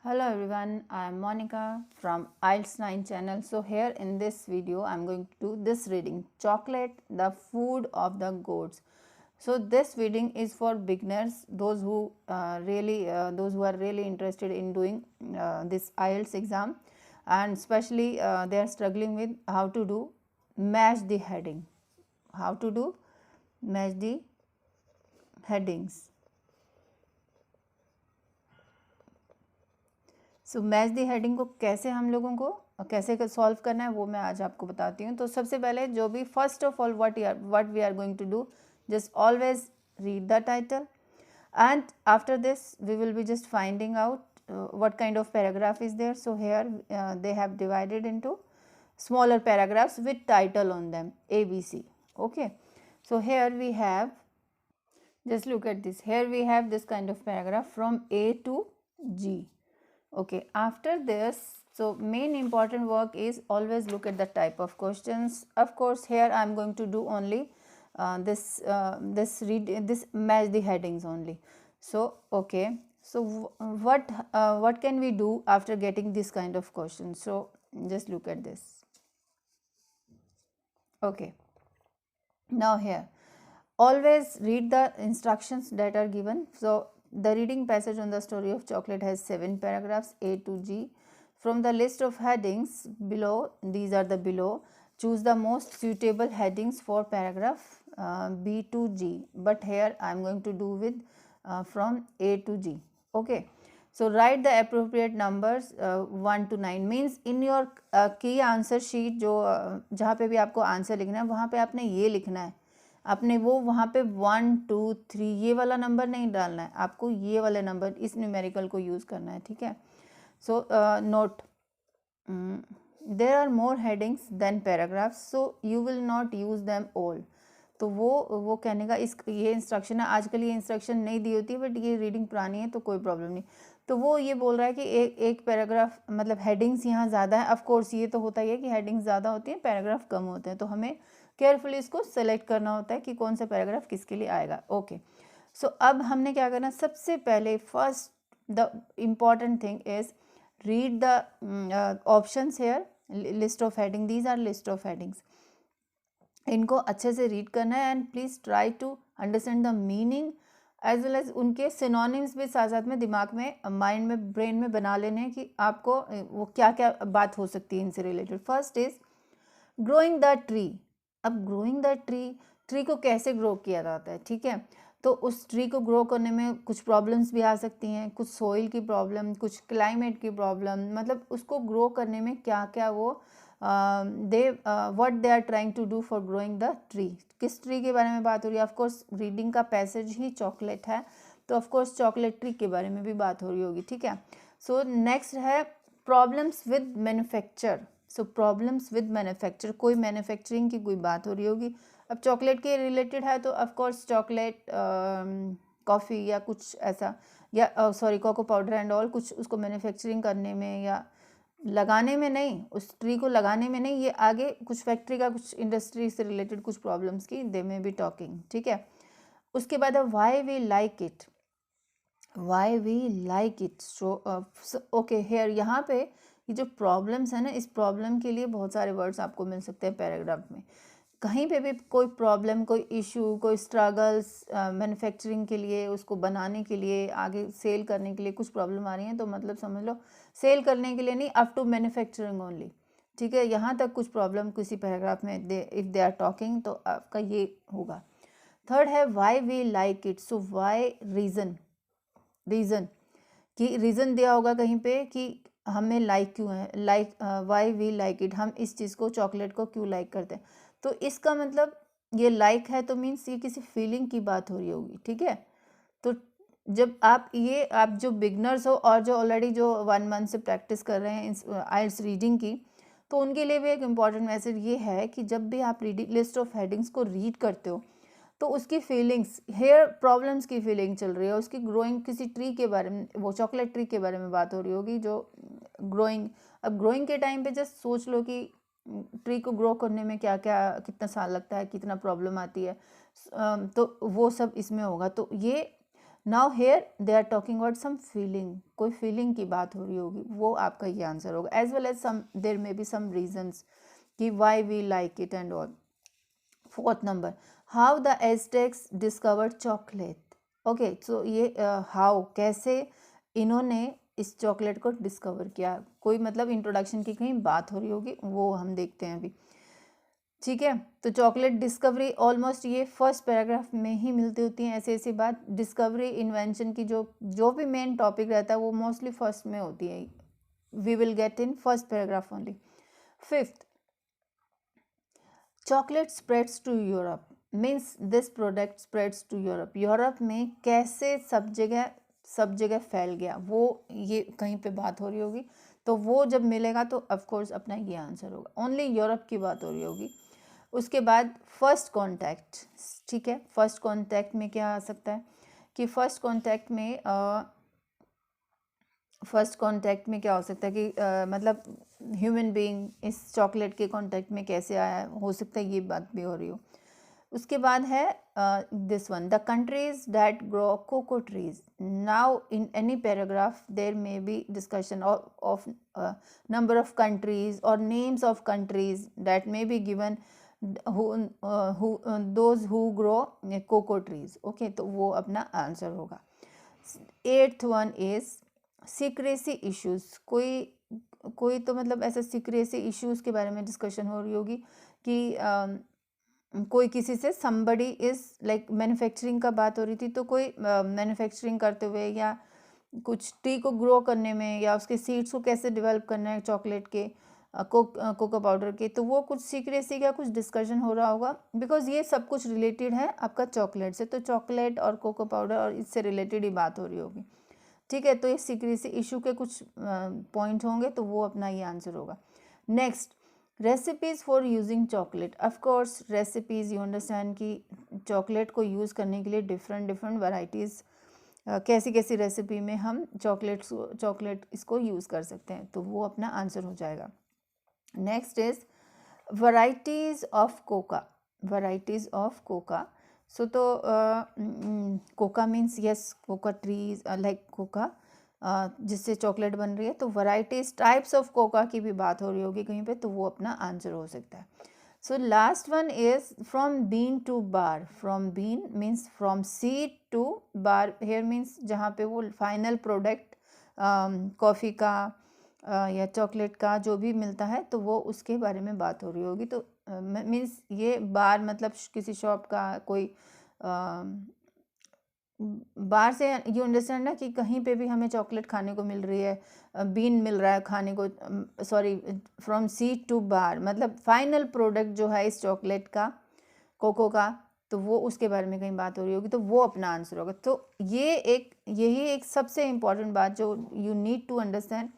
Hello everyone, I am Monica from IELTS 9 channel. So here in this video I am going to do this reading, Chocolate, the food of the gods. So this reading is for beginners, those who are really interested in doing this IELTS exam, and especially they are struggling with how to do match the heading, how to do match the headings. So match the heading को कैसे हम लोगों को कैसे solve करना है वो मैं आज आपको बताती हूँ। तो सबसे पहले जो भी first of all what we are going to do, just always read the title and after this we will be just finding out what kind of paragraph is there. So here they have divided into smaller paragraphs with title on them, ABC. Okay, so here we have, just look at this, here we have this kind of paragraph from A to G. Okay, after this, so main important work is always look at the type of questions. Of course here I am going to do only this match the headings only. So okay, so what can we do after getting this kind of questions? So just look at this. Okay, now here always read the instructions that are given. So the reading passage on the story of chocolate has 7 paragraphs, A to G. From the list of headings below, these are the below, choose the most suitable headings for paragraph B to G. But here I am going to do with from A to G. Okay. So write the appropriate numbers 1 to 9, means in your key answer sheet जो जहाँ पे भी आपको answer लिखना है वहाँ पे आपने ये लिखना है, आपने वो वहाँ पे 1 2 3 ये वाला नंबर नहीं डालना है, आपको ये वाले नंबर इस न्यूमेरिकल को यूज़ करना है, ठीक है। So note, there are more headings than paragraphs, so you will not use them all. तो वो कहने का ये इंस्ट्रक्शन है। आजकल ये इंस्ट्रक्शन नहीं दी होती है, बट ये रीडिंग पुरानी है तो कोई प्रॉब्लम नहीं। तो वो ये बोल रहा है कि एक पैराग्राफ मतलब हेडिंग्स यहाँ ज़्यादा है। ऑफ कोर्स ये तो होता ही है कि हेडिंग्स ज़्यादा होती हैं, पैराग्राफ कम होते हैं, तो हमें केयरफुली इसको सेलेक्ट करना होता है कि कौन सा पैराग्राफ किसके लिए आएगा। ओके, सो अब हमने क्या करना, सबसे पहले first the important thing is read the options here, list of heading, these are list of headings. इनको अच्छे से रीड करना है and please try to understand the meaning as well as उनके सिनोनिम्स भी साथ साथ में दिमाग में, माइंड में, ब्रेन में बना लेने हैं कि आपको वो क्या क्या बात हो सकती है इनसे related. First is growing the tree. अब ग्रोइंग द ट्री को कैसे ग्रो किया जाता है, ठीक है। तो उस ट्री को ग्रो करने में कुछ प्रॉब्लम्स भी आ सकती हैं, कुछ सोइल की प्रॉब्लम, कुछ क्लाइमेट की प्रॉब्लम, मतलब उसको ग्रो करने में क्या क्या वो what they are trying to do for growing the tree. किस ट्री के बारे में बात हो रही है, ऑफकोर्स रीडिंग का पैसेज ही चॉकलेट है, तो ऑफकोर्स चॉकलेट ट्री के बारे में भी बात हो रही होगी, ठीक है। सो नेक्स्ट है problems with manufacture. So problems with manufacture, कोई मैन्युफैक्चरिंग की कोई बात हो रही होगी। अब चॉकलेट के रिलेटेड है तो ऑफकोर्स चॉकलेट, कॉफ़ी या कुछ ऐसा, या sorry cocoa powder and all, कुछ उसको मैन्युफैक्चरिंग करने में या लगाने में नहीं, उस ट्री को लगाने में नहीं, ये आगे कुछ फैक्ट्री का, कुछ इंडस्ट्री से रिलेटेड कुछ प्रॉब्लम्स की दे में बी टॉकिंग, ठीक है। उसके बाद है why we like it, why we like it. So okay, here यहाँ पे ये जो प्रॉब्लम्स है ना, इस प्रॉब्लम के लिए बहुत सारे वर्ड्स आपको मिल सकते हैं पैराग्राफ में। कहीं पे भी कोई प्रॉब्लम, कोई इशू, कोई स्ट्रगल्स, मैन्युफैक्चरिंग के लिए, उसको बनाने के लिए, आगे सेल करने के लिए कुछ प्रॉब्लम आ रही है, तो मतलब समझ लो सेल करने के लिए नहीं, अप टू मैन्युफैक्चरिंग ओनली, ठीक है। यहाँ तक कुछ प्रॉब्लम किसी पैराग्राफ में इफ़ दे आर टॉकिंग तो आपका ये होगा। थर्ड है why we like it. So why, reason कि रीज़न दिया होगा कहीं पे कि हमें लाइक क्यों है, like why we like it, हम इस चीज़ को, चॉकलेट को क्यों लाइक करते हैं। तो इसका मतलब ये लाइक है तो मीन्स ये किसी फीलिंग की बात हो रही होगी, ठीक है। तो जब आप जो बिगनर्स हो और जो ऑलरेडी जो 1 मंथ से प्रैक्टिस कर रहे हैं आइल्स रीडिंग की, तो उनके लिए भी एक इम्पॉर्टेंट मैसेज ये है कि जब भी आप रीडिंग लिस्ट ऑफ हेडिंग्स को रीड करते हो तो उसकी फीलिंग्स, हेयर प्रॉब्लम्स की फीलिंग चल रही है, उसकी ग्रोइंग, किसी ट्री के बारे में, वो चॉकलेट ट्री के बारे में बात हो रही होगी जो ग्रोइंग। अब ग्रोइंग के टाइम पे जस्ट सोच लो कि ट्री को ग्रो करने में क्या क्या, कितना साल लगता है, कितना प्रॉब्लम आती है, तो वो सब इसमें होगा। तो ये now here they are talking about some feeling, कोई फीलिंग की बात हो रही होगी, वो आपका ये आंसर होगा. As well as some there may be some reasons कि why we like it and all. Fourth number, how the Aztecs discovered chocolate. Okay, so ये हाउ, कैसे इन्होंने इस चॉकलेट को डिस्कवर किया, कोई मतलब इंट्रोडक्शन की कहीं बात हो रही होगी, वो हम देखते हैं अभी. ठीक है, तो चॉकलेट डिस्कवरी ऑलमोस्ट ये फर्स्ट पैराग्राफ में ही मिलती होती हैं. ऐसी ऐसी बात, डिस्कवरी इन्वेंशन की जो भी मेन टॉपिक रहता है वो मोस्टली फर्स्ट में होती है. We will get in first paragraph only. Fifth, chocolate spreads to Europe, means this product spreads to Europe. Europe में कैसे सब जगह फैल गया, वो ये कहीं पे बात हो रही होगी, तो वो जब मिलेगा तो ऑफ कोर्स अपना ये आंसर होगा. ओनली यूरोप की बात हो रही होगी. उसके बाद फर्स्ट कांटेक्ट. ठीक है, फर्स्ट कांटेक्ट में क्या आ सकता है कि फर्स्ट कांटेक्ट में क्या हो सकता है कि मतलब ह्यूमन बीइंग इस चॉकलेट के कांटेक्ट में कैसे आया, हो सकता है ये बात भी हो रही हो. उसके बाद है this one, the countries that grow cocoa trees. Now in any paragraph there may be discussion of number of countries और names of countries that may be given those who grow cocoa trees. Okay, तो वो अपना answer होगा. 8th one is secrecy issues. कोई तो मतलब ऐसा secrecy issues के बारे में डिस्कशन हो रही होगी कि कोई किसी से somebody इज लाइक मैन्युफैक्चरिंग का बात हो रही थी, तो कोई मैन्युफैक्चरिंग करते हुए या कुछ टी को ग्रो करने में या उसके सीड्स को कैसे डेवलप करना है चॉकलेट के कोको पाउडर के, तो वो कुछ सीक्रेसी का कुछ डिस्कशन हो रहा होगा. बिकॉज ये सब कुछ रिलेटेड है आपका चॉकलेट से, तो चॉकलेट और कोको पाउडर और इससे रिलेटेड ही बात हो रही होगी. ठीक है, तो ये सीक्रेसी इशू के कुछ पॉइंट होंगे, तो वो अपना ये आंसर होगा. Next, recipes for using chocolate. Of course recipes, you understand कि चॉकलेट को यूज़ करने के लिए डिफरेंट वैराइटीज़, कैसी कैसी रेसिपी में हम चॉकलेट इसको यूज़ कर सकते हैं, तो वो अपना आंसर हो जाएगा. Next is varieties of cocoa. Varieties of cocoa. So तो cocoa means yes, cocoa trees like cocoa जिससे चॉकलेट बन रही है, तो वैराइटीज टाइप्स ऑफ कोका की भी बात हो रही होगी कहीं पे, तो वो अपना आंसर हो सकता है. So last one is from bean to bar. From bean means from seed to bar. Here means जहाँ पे वो फाइनल प्रोडक्ट कॉफ़ी का या चॉकलेट का जो भी मिलता है, तो वो उसके बारे में बात हो रही होगी. तो मीन्स ये बार मतलब किसी शॉप का कोई बाहर से, यू अंडरस्टैंड ना कि कहीं पे भी हमें चॉकलेट खाने को मिल रही है, बीन मिल रहा है खाने को. सॉरी, फ्रॉम सीड टू बार मतलब फाइनल प्रोडक्ट जो है इस चॉकलेट का, कोको का, तो वो उसके बारे में कहीं बात हो रही होगी, तो वो अपना आंसर होगा. तो यही एक सबसे इम्पॉर्टेंट बात जो you need to understand.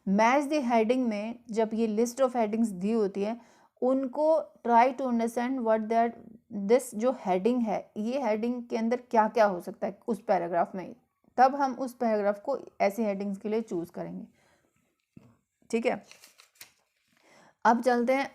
Match the heading में जब ये लिस्ट ऑफ हेडिंग्स दी होती है, उनको try to understand what that this जो हेडिंग है, ये हेडिंग के अंदर क्या क्या हो सकता है उस पैराग्राफ में, तब हम उस पैराग्राफ को ऐसी हेडिंग्स के लिए चूज करेंगे. ठीक है, अब चलते हैं.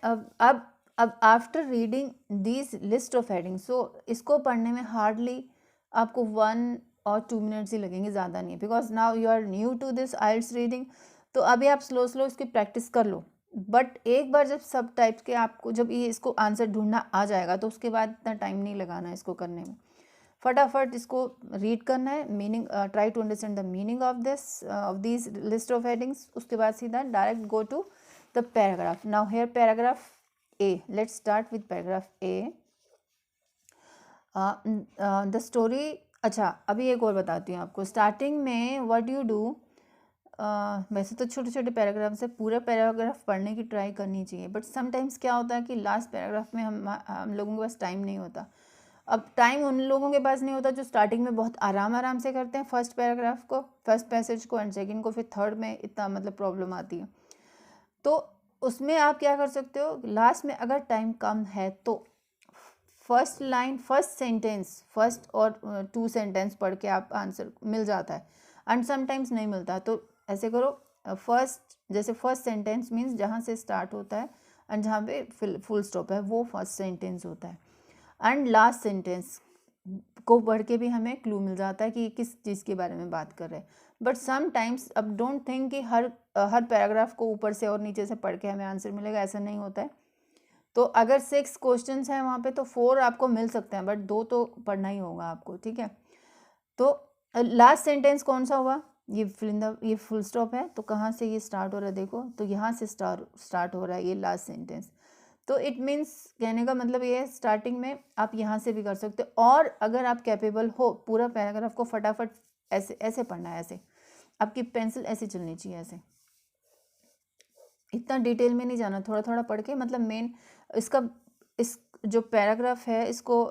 अब after reading this list of headings, so इसको पढ़ने में हार्डली आपको 1 और 2 मिनट्स ही लगेंगे, ज़्यादा नहीं, because now you are new to this IELTS reading. तो अभी आप स्लो इसकी प्रैक्टिस कर लो, बट एक बार जब सब टाइप्स के आपको जब ये इसको आंसर ढूंढना आ जाएगा, तो उसके बाद इतना टाइम नहीं लगाना है इसको करने में. फटाफट इसको रीड करना है, meaning try to understand the meaning of this list of headings. उसके बाद सीधा direct go to the paragraph. Now here paragraph A. Let's start with paragraph A. The story. अच्छा, अभी एक और बताती हूँ आपको. स्टार्टिंग में व्हाट यू डू, वैसे तो छोटे छोटे पैराग्राफ से पूरा पैराग्राफ पढ़ने की ट्राई करनी चाहिए, बट समटाइम्स क्या होता है कि लास्ट पैराग्राफ में हम लोगों के पास टाइम नहीं होता. अब टाइम उन लोगों के पास नहीं होता जो स्टार्टिंग में बहुत आराम से करते हैं फर्स्ट पैराग्राफ को, फर्स्ट पैसेज को, एंड सेकंड को, फिर थर्ड में इतना मतलब प्रॉब्लम आती है. तो उसमें आप क्या कर सकते हो, लास्ट में अगर टाइम कम है तो first line, first sentence, first और 2 सेंटेंस पढ़ के आप आंसर मिल जाता है, एंड समटाइम्स नहीं मिलता. तो ऐसे करो, जैसे फर्स्ट सेंटेंस मीन्स जहाँ से स्टार्ट होता है एंड जहाँ पे फुल स्टॉप है वो फर्स्ट सेंटेंस होता है, एंड लास्ट सेंटेंस को पढ़ के भी हमें क्लू मिल जाता है कि किस चीज़ के बारे में बात कर रहे हैं। बट सम टाइम्स अब डोंट थिंक कि हर पैराग्राफ को ऊपर से और नीचे से पढ़ के हमें आंसर मिलेगा, ऐसा नहीं होता है। तो अगर 6 क्वेश्चंस हैं वहाँ पे तो 4 आपको मिल सकते हैं, बट 2 तो पढ़ना ही होगा आपको, ठीक है। तो लास्ट सेंटेंस कौन सा हुआ, ये फुल स्टॉप है, तो कहाँ से ये स्टार्ट हो रहा है देखो, तो यहाँ से स्टार्ट हो रहा है ये लास्ट सेंटेंस। तो इट मीन्स कहने का मतलब ये है, स्टार्टिंग में आप यहाँ से भी कर सकते हो, और अगर आप कैपेबल हो पूरा पैराग्राफ को फटाफट ऐसे ऐसे पढ़ना है, ऐसे आपकी पेंसिल ऐसे चलनी चाहिए, ऐसे इतना डिटेल में नहीं जाना, थोड़ा थोड़ा पढ़ के, मतलब मेन इसका इस जो पैराग्राफ है इसको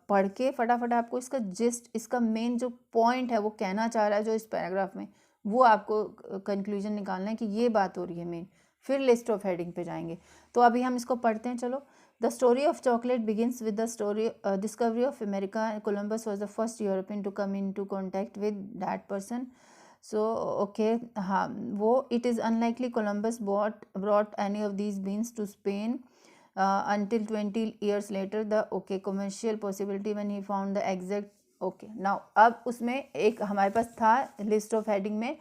पढ़ के फटाफट आपको इसका जिस्ट, इसका मेन जो पॉइंट है वो कहना चाह रहा है जो इस पैराग्राफ में, वो आपको कंक्लूजन निकालना है कि ये बात हो रही है मेन, फिर लिस्ट ऑफ हेडिंग पे जाएंगे। तो अभी हम इसको पढ़ते हैं, चलो। The story of chocolate begins with the story discovery of America. Columbus was the first European to come into contact with that person. So okay, हाँ वो, it is unlikely Columbus brought any of these beans to Spain until 20 years later the commercial possibility when he found the exact now अब उसमें एक हमारे पास था list of heading में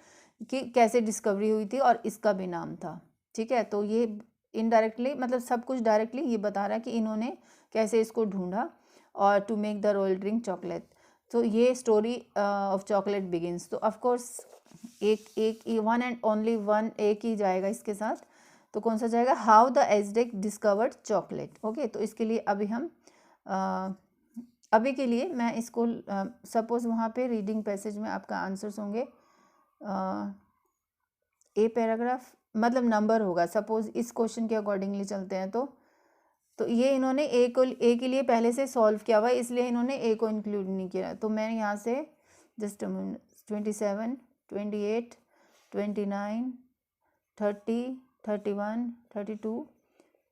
कि कैसे डिस्कवरी हुई थी और इसका भी नाम था, ठीक है। तो ये इनडायरेक्टली, मतलब सब कुछ डायरेक्टली ये बता रहा है कि इन्होंने कैसे इसको ढूंढा और to make the royal drink chocolate. तो ये स्टोरी ऑफ चॉकलेट बिगिंस, तो ऑफकोर्स एक वन एंड ओनली वन एक ही जाएगा इसके साथ, तो कौन सा जाएगा, how the Aztec discovered chocolate. Okay, तो इसके लिए अभी हम अभी के लिए मैं इसको सपोज वहाँ पे रीडिंग पैसेज में आपका आंसर्स होंगे ए पैराग्राफ, मतलब नंबर होगा, सपोज इस क्वेश्चन के अकॉर्डिंगली चलते हैं तो ये इन्होंने ए के लिए पहले से सॉल्व किया हुआ है, इसलिए इन्होंने ए को इंक्लूड नहीं किया। तो मैं यहाँ से जस्ट 27, 28, 29, 30, 31, 32,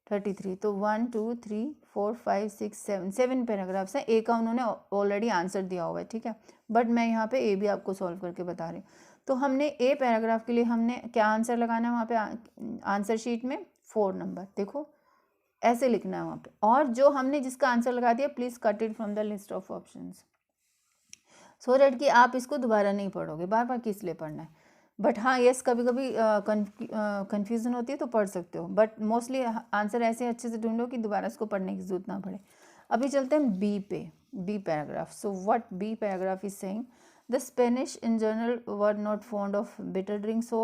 33, तो 1 2 3 4 5 6 7 पैराग्राफ्स हैं। ए का उन्होंने ऑलरेडी आंसर दिया हुआ है, ठीक है, बट मैं यहाँ पे ए भी आपको सॉल्व करके बता रही हूँ। तो हमने ए पैराग्राफ के लिए हमने क्या आंसर लगाना है वहाँ पे आंसर शीट में 4 नंबर, देखो ऐसे लिखना है वहाँ पे, और जो हमने जिसका आंसर लगा दिया please cut it from the list of options, so that कि आप इसको दोबारा नहीं पढ़ोगे, बार बार किस लिए पढ़ना है। बट हाँ यस, कभी कभी कन्फ्यूज़न होती है तो पढ़ सकते हो, बट मोस्टली आंसर ऐसे अच्छे से ढूंढो कि दोबारा इसको पढ़ने की जरूरत ना पड़े। अभी चलते हैं बी पे, B paragraph. So what B paragraph is saying, the Spanish in general were not fond of bitter drinks, so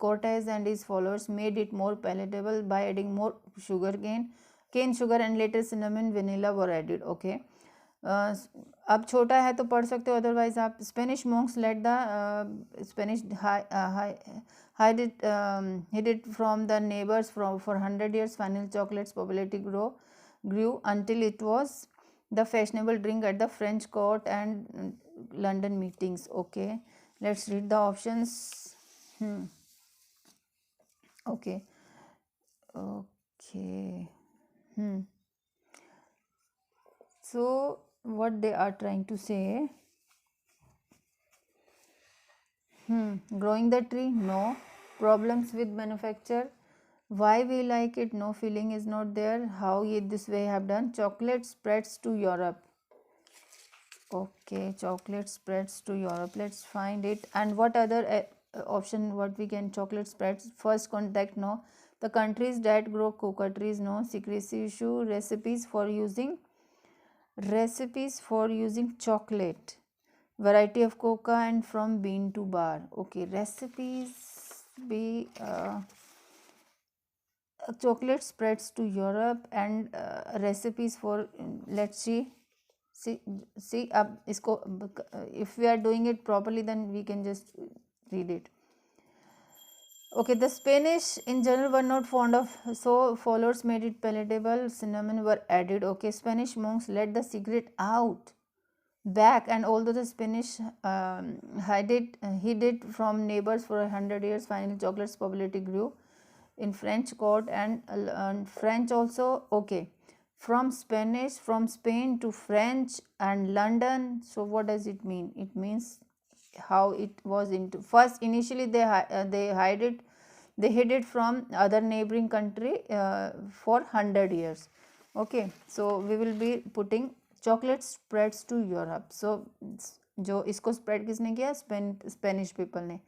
Cortes and his followers made it more palatable by adding more cane sugar, and later cinnamon, vanilla were added. Okay, अब छोटा है तो पढ़ सकते हो, otherwise आप Spanish monks led the Spanish hid it from the neighbors for 100 years. Vanilla chocolate's popularity grew until it was the fashionable drink at the French court and London meetings. Okay, let's read the options. Okay. So what they are trying to say, growing the tree, no. Problems with manufacture, why we like it, no. Feeling is not there, how this way have done. Chocolate spreads to Europe. Okay, chocolate spreads to Europe, let's find it. And what other option, what we can, chocolate spreads, first contact, no. The countries that grow cocoa trees, no. Secrecy issue, recipes for using chocolate, variety of cocoa and from bean to bar. Okay, recipes be chocolate spreads to Europe, and recipes for, let's see अब इसको, if we are doing it properly then we can just read it. Okay, the Spanish in general were not fond of, so followers made it palatable, cinnamon were added. Okay, Spanish monks let the secret out back, and although the Spanish hid it from neighbors for 100 years, finally chocolate's popularity grew in French court and French also. Okay, from Spain to French and London. So what does it mean? It means how it was into first, initially they hid it from other neighboring country for 100 years. Okay, so we will be putting chocolate spreads to Europe. So जो इसको spread किसने किया, Spanish people ने।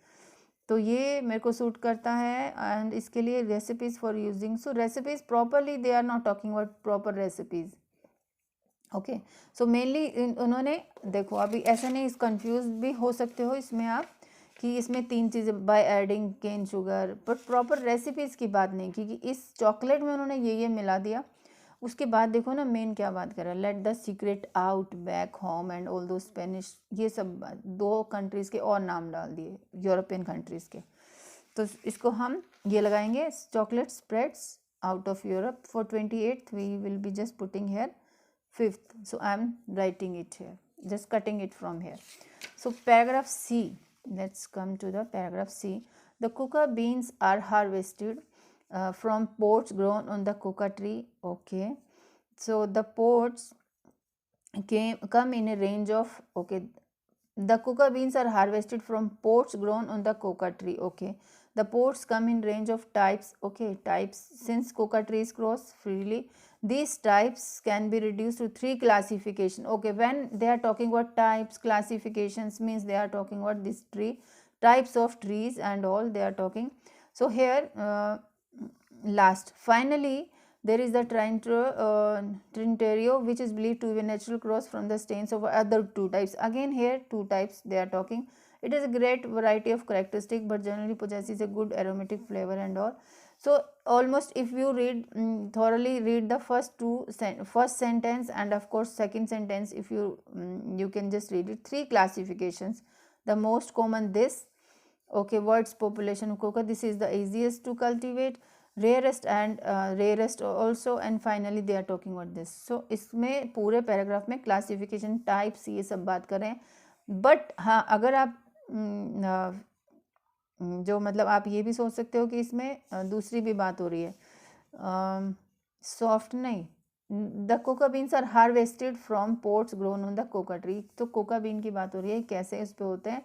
तो ये मेरे को suit करता है। एंड इसके लिए recipes for using, so recipes properly they are not talking about proper recipes. Okay, so mainly उन्होंने, देखो अभी ऐसा नहीं, कंफ्यूज भी हो सकते हो इसमें आप कि इसमें 3 चीज़ें by adding cane sugar, but proper recipes की बात नहीं की कि इस चॉकलेट में उन्होंने ये मिला दिया। उसके बाद देखो ना मेन क्या बात कर रहा है, let the secret out back home and all दो स्पेनिश, ये सब 2 कंट्रीज़ के और नाम डाल दिए, यूरोपियन कंट्रीज़ के। तो इसको हम ये लगाएंगे, chocolate spreads out of Europe for 28th, we will be just putting here 5th, so I am writing it here, just cutting it from here. So paragraph C, let's come to the paragraph C. The coca beans are harvested from pods grown on the coca tree. Okay, so the pods come in a range of, okay, the coca beans are harvested from pods grown on the coca tree. Okay, the pods come in range of types. Okay, types, since coca trees grows freely, these types can be reduced to 3 classification. Okay, when they are talking about types, classifications means they are talking about this tree, types of trees and all they are talking. So here last, finally there is the Trinterio, which is believed to be a natural cross from the stains of other 2 types. Again here 2 types they are talking. It is a great variety of characteristic but generally possesses a good aromatic flavor and all. So almost if you read thoroughly read the first sentence and of course second sentence, if you you can just read it. 3 classifications. The most common this, okay, words population of coca, this is the easiest to cultivate, rarest and rarest also, and finally they are talking about this. So इसमें पूरे paragraph में classification, types, ये सब बात कर रहे हैं। But हाँ, अगर आप जो मतलब आप ये भी सोच सकते हो कि इसमें दूसरी भी बात हो रही है, सॉफ्ट नहीं, the coca beans are harvested from pods grown on the coca tree. तो कोका बीन की बात हो रही है, कैसे उस पर होते हैं।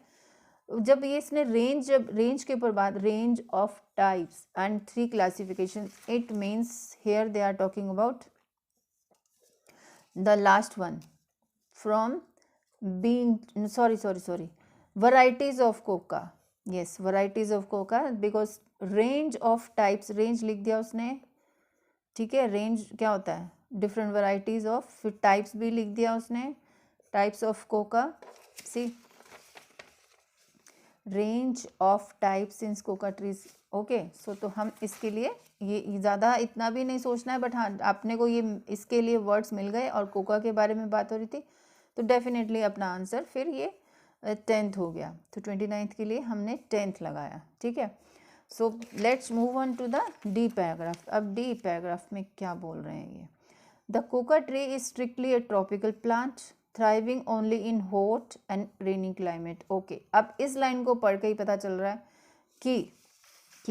जब ये इसने रेंज, जब रेंज के ऊपर बात, range of types and 3 classification, it means here they are talking about the last one from bean, sorry varieties of coca. yes, varieties of coca, because range of types, range लिख दिया उसने, ठीक है। Range क्या होता है, different varieties of, फिर types भी लिख दिया उसने, types of cocoa, C range of types in cocoa trees. Okay, so तो हम इसके लिए ये ज़्यादा इतना भी नहीं सोचना है, बट हाँ आपने को ये इसके लिए वर्ड्स मिल गए और कोका के बारे में बात हो रही थी, तो डेफिनेटली अपना आंसर फिर ये 10th हो गया। तो 29th के लिए हमने 10th लगाया, ठीक है। So let's move on to the D paragraph. अब डी पैराग्राफ में क्या बोल रहे हैं ये, the coca tree is strictly a tropical plant thriving only in hot and rainy climate. Okay, अब इस लाइन को पढ़ के ही पता चल रहा है कि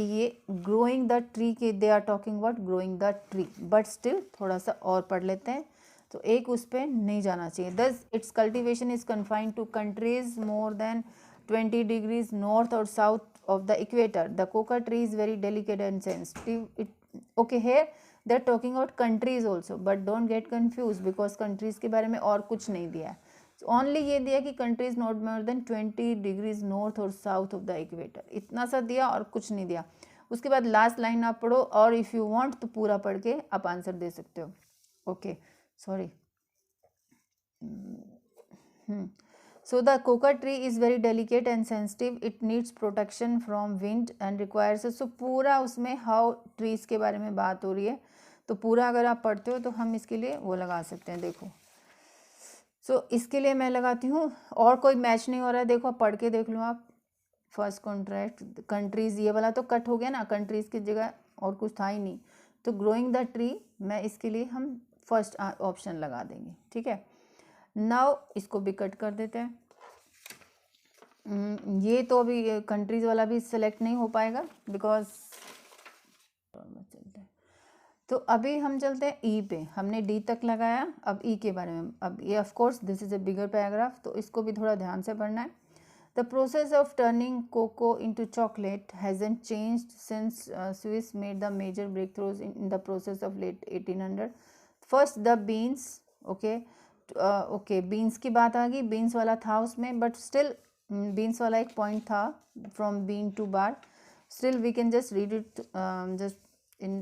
ये ग्रोइंग द ट्री के, they are talking about growing the tree, but still थोड़ा सा और पढ़ लेते हैं, तो एक उस पर नहीं जाना चाहिए। Thus its cultivation is confined to countries more than 20 degrees north or south of the equator. The coca tree is very delicate and sensitive. Okay, here they're talking about countries also, but don't get confused because countries के बारे में और कुछ नहीं दिया है। Only ये दिया कि countries not more than 20 degrees north or south of the equator, इतना सा दिया और कुछ नहीं दिया। उसके बाद लास्ट लाइन आप पढ़ो, और इफ़ यू वांट तो पूरा पढ़ के आप आंसर दे सकते हो। Okay, sorry. So the coca tree is very delicate and sensitive. It needs protection from wind and requires, so पूरा उसमें how trees के बारे में बात हो रही है, तो पूरा अगर आप पढ़ते हो तो हम इसके लिए वो लगा सकते हैं। देखो, इसके लिए मैं लगाती हूँ, और कोई मैच नहीं हो रहा है, देखो पढ़ के देख लो आप। फर्स्ट कॉन्ट्रैक्ट कंट्रीज, ये वाला तो कट हो गया ना, कंट्रीज की जगह और कुछ था ही नहीं, तो ग्रोइंग द ट्री मैं इसके लिए हम फर्स्ट ऑप्शन लगा देंगे, ठीक है। नाउ इसको भी कट कर देते हैं। ये तो अभी कंट्रीज वाला भी सिलेक्ट नहीं हो पाएगा बिकॉज चलते हैं। तो अभी हम चलते हैं ई पे, हमने डी तक लगाया, अब ई के बारे में। अब ये of course this is a bigger paragraph, तो इसको भी थोड़ा ध्यान से पढ़ना है। The process of turning cocoa into chocolate hasn't changed since Swiss made the major breakthroughs in the process of late 1800। First the beans, okay, okay beans की बात आ गई, बीन्स वाला था उसमें, बट स्टिल बीन्स वाला एक point था from bean to bar. Still we can just read it just in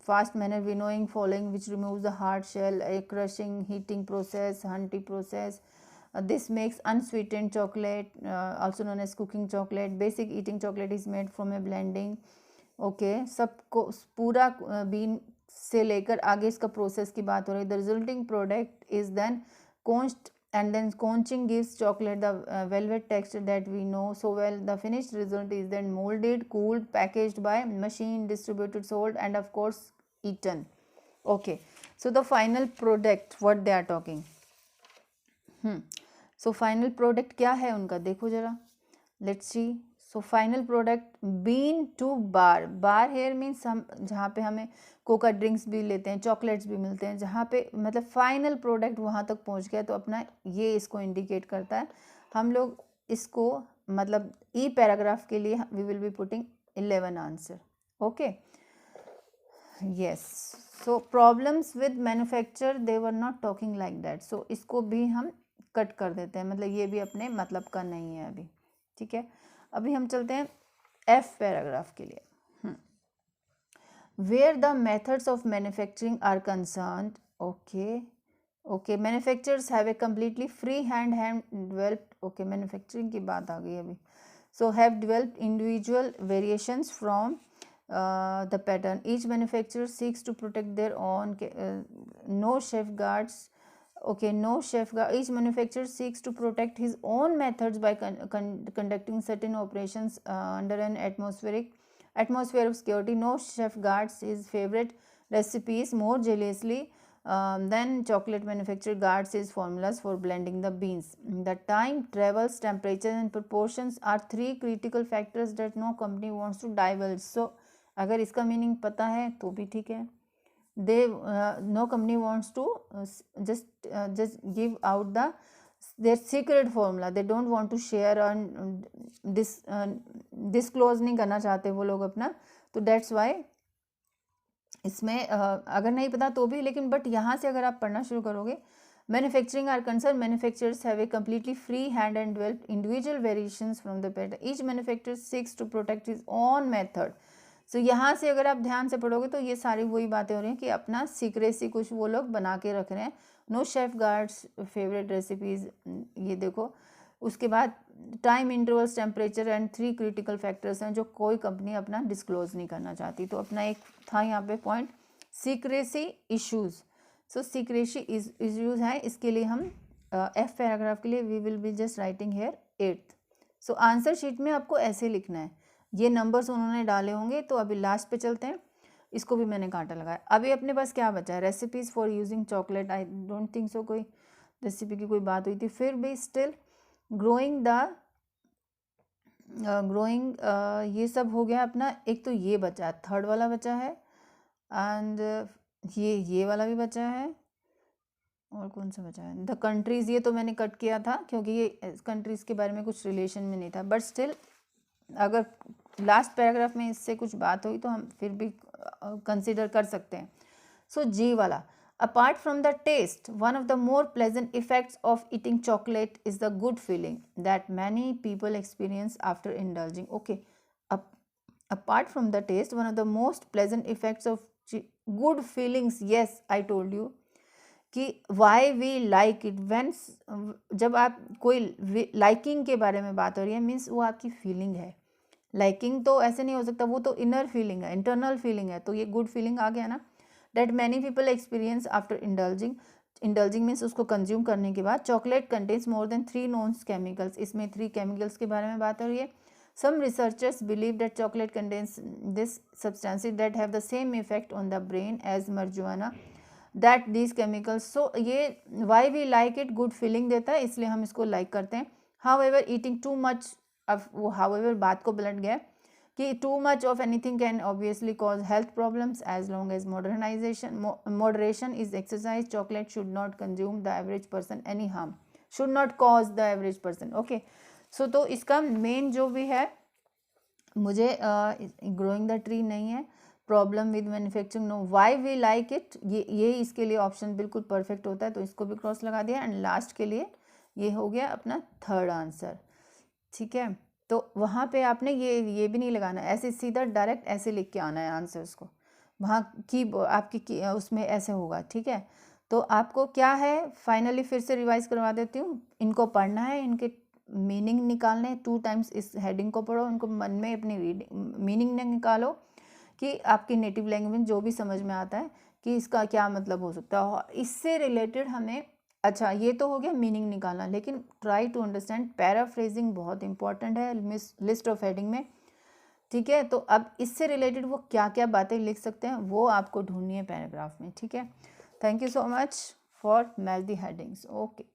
fast manner. Winnowing following which removes the hard shell, a crushing heating process, Hunty process. This makes unsweetened chocolate, also known as cooking chocolate. Basic eating chocolate is made from a blending. Okay सबको पूरा been से लेकर आगे इसका process की बात हो रही है. The resulting product is then conched and then conching gives chocolate the velvet texture that we know so well. The finished result is then molded, cooled, packaged by machine, distributed, sold, and of course eaten. Okay, so the final product what they are talking. So final product क्या है उनका, देखो जरा, let's see. So final product bean to bar. Bar here means हम जहाँ पे हमें Coca drinks भी लेते हैं, चॉकलेट्स भी मिलते हैं, जहाँ पे मतलब फाइनल प्रोडक्ट वहाँ तक पहुँच गया, तो अपना ये इसको इंडिकेट करता है. हम लोग इसको मतलब ई पैराग्राफ के लिए we will be putting 11 answer. Okay yes. So problems with manufacture they were not talking like that. So इसको भी हम कट कर देते हैं, मतलब ये भी अपने मतलब का नहीं है अभी. ठीक है, अभी हम चलते हैं एफ पैराग्राफ के लिए. Where the methods of manufacturing are concerned. Okay manufacturers have a completely free hand developed. Okay manufacturing की बात आ गई अभी. So have developed individual variations from the pattern. Each manufacturer seeks to protect their own. No safeguards. Okay, no safeguard. Each manufacturer seeks to protect his own methods by conducting certain operations under an atmosphere of security. No safeguards his favorite recipes more jealously than chocolate manufacturer guards his formulas for blending the beans. The time, travels, temperature and proportions are three critical factors that no company wants to divulge. So अगर इसका meaning पता है तो भी ठीक है. They no company wants to just give out their secret formula. they don't want to share and disclose नहीं करना चाहते वो लोग अपना. तो that's why इसमें अगर नहीं पता तो भी, लेकिन बट यहाँ से अगर आप पढ़ना शुरू करोगे, manufacturing are concern, manufacturers have a completely free hand and develop individual variations from the pattern. Each manufacturer seeks to protect his own method. So यहाँ से अगर आप ध्यान से पढ़ोगे तो ये सारी वही बातें हो रही हैं कि अपना सीक्रेसी कुछ वो लोग बना के रख रहे हैं. No chef guards favourite recipes, ये देखो. उसके बाद time intervals, temperature and three critical factors हैं जो कोई कंपनी अपना डिस्क्लोज नहीं करना चाहती. तो अपना एक था यहाँ पे point secrecy issues. So secrecy issues है, इसके लिए हम एफ पैराग्राफ के लिए we will be just writing here 8th. So answer sheet में आपको ऐसे लिखना है, ये नंबर्स उन्होंने डाले होंगे. तो अभी लास्ट पे चलते हैं, इसको भी मैंने कांटा लगाया. अभी अपने पास क्या बचा है, recipes for using chocolate. I don't think so कोई रेसिपी की कोई बात हुई थी. फिर भी स्टिल ग्रोइंग ये सब हो गया अपना. एक तो ये बचा है, थर्ड वाला बचा है, एंड ये वाला भी बचा है. और कौन सा बचा है, द कंट्रीज़. ये तो मैंने कट किया था क्योंकि ये कंट्रीज़ के बारे में कुछ रिलेशन में नहीं था. बट स्टिल अगर लास्ट पैराग्राफ में इससे कुछ बात हुई तो हम फिर भी कंसिडर कर सकते हैं. सो जी वाला, apart from the taste, one of the more pleasant effects of eating chocolate is the good feeling that many people experience after indulging. Okay, apart from the taste, one of the most pleasant effects of good feelings. Yes, I told you कि why we like it. When जब आप कोई liking के बारे में बात हो रही है, मीन्स वो आपकी फीलिंग है. लाइकिंग तो ऐसे नहीं हो सकता, वो तो इनर फीलिंग है, इंटरनल फीलिंग है. तो ये गुड फीलिंग आ गया ना. That many people experience after indulging. Indulging means उसको कंज्यूम करने के बाद. Chocolate contains more than 3 known chemicals. इसमें 3 केमिकल्स के बारे में बात हो रही है. Some researchers believe that chocolate contains this substances that have the same effect on the brain as marijuana. That these chemicals. So ये why we like it, good feeling देता है, इसलिए हम इसको लाइक करते हैं. हाउएवर ईटिंग टू मच, अब वो हाउएवर बात को पलट गया कि too much of anything can obviously cause health problems as long as moderation is exercise. Chocolate should not consume the average person any harm, should not cause the average person. Okay, so तो इसका main जो भी है, मुझे growing the tree नहीं है, problem with manufacturing, no, why we like it, ये इसके लिए ऑप्शन बिल्कुल परफेक्ट होता है, तो इसको भी क्रॉस लगा दिया। एंड लास्ट के लिए ये हो गया अपना थर्ड आंसर, ठीक है। तो वहाँ पे आपने ये भी नहीं लगाना, ऐसे सीधा डायरेक्ट ऐसे लिख के आना है आंसर्स को, वहाँ की आपकी उसमें ऐसे होगा, ठीक है। तो आपको क्या है, फाइनली फिर से रिवाइज करवा देती हूँ, इनको पढ़ना है, इनके मीनिंग निकालने हैं, 2 टाइम्स इस हेडिंग को पढ़ो, उनको मन में अपनी रीडिंग मीनिंग निकालो कि आपकी नेटिव लैंग्वेज जो भी समझ में आता है कि इसका क्या मतलब हो सकता है, इससे रिलेटेड हमें, अच्छा ये तो हो गया मीनिंग निकालना, लेकिन ट्राई टू अंडरस्टैंड, पैराफ्रेजिंग बहुत इंपॉर्टेंट है लिस्ट ऑफ हेडिंग में, ठीक है। तो अब इससे रिलेटेड वो क्या क्या बातें लिख सकते हैं वो आपको ढूंढनी है पैराग्राफ में, ठीक है। Thank you so much for match the headings, okay.